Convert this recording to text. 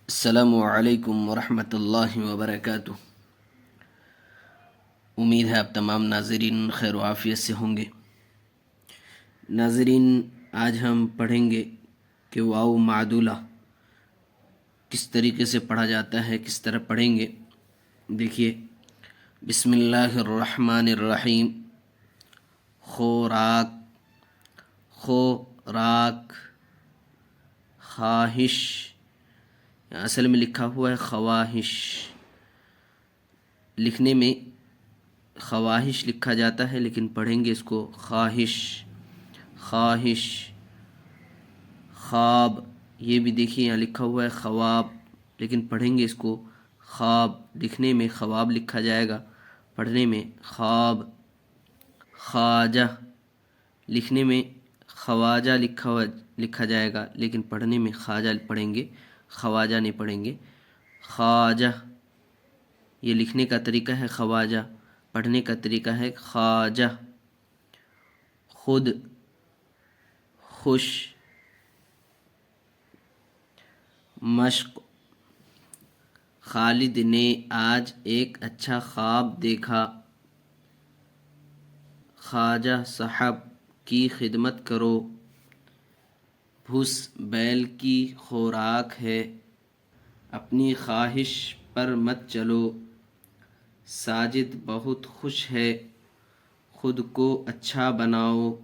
السلام علیکم ورحمۃ اللہ وبرکاتہ۔ امید ہے آپ تمام ناظرین خیر و عافیت سے ہوں گے۔ ناظرین، آج ہم پڑھیں گے کہ واو معدولہ کس طریقے سے پڑھا جاتا ہے، کس طرح پڑھیں گے۔ دیکھیے، بسم اللہ الرحمن الرحیم۔ خوراک، خوراک، خواہش، اصل میں لکھا ہوا ہے خواہش، لکھنے میں خواہش لکھا جاتا ہے لیکن پڑھیں گے اس کو خواہش، خواہش۔ خواب، یہ بھی دیکھیے یہاں لکھا ہوا ہے خواب لیکن پڑھیں گے اس کو خواب، لکھنے میں خواب لکھا جائے گا، پڑھنے میں خواب۔ خواجہ، لکھنے میں خواجہ لکھا جائے گا لیکن پڑھنے میں خواجہ پڑھیں گے، خواجہ نہیں پڑھیں گے۔ خواجہ، یہ لکھنے کا طریقہ ہے خواجہ، پڑھنے کا طریقہ ہے خواجہ۔ خود، خوش۔ مشق، خالد نے آج ایک اچھا خواب دیکھا۔ خواجہ صاحب کی خدمت کرو۔ بھس، بیل کی خوراک ہے، اپنی خواہش پر مت چلو۔ ساجد بہت خوش ہے، خود کو اچھا بناؤ۔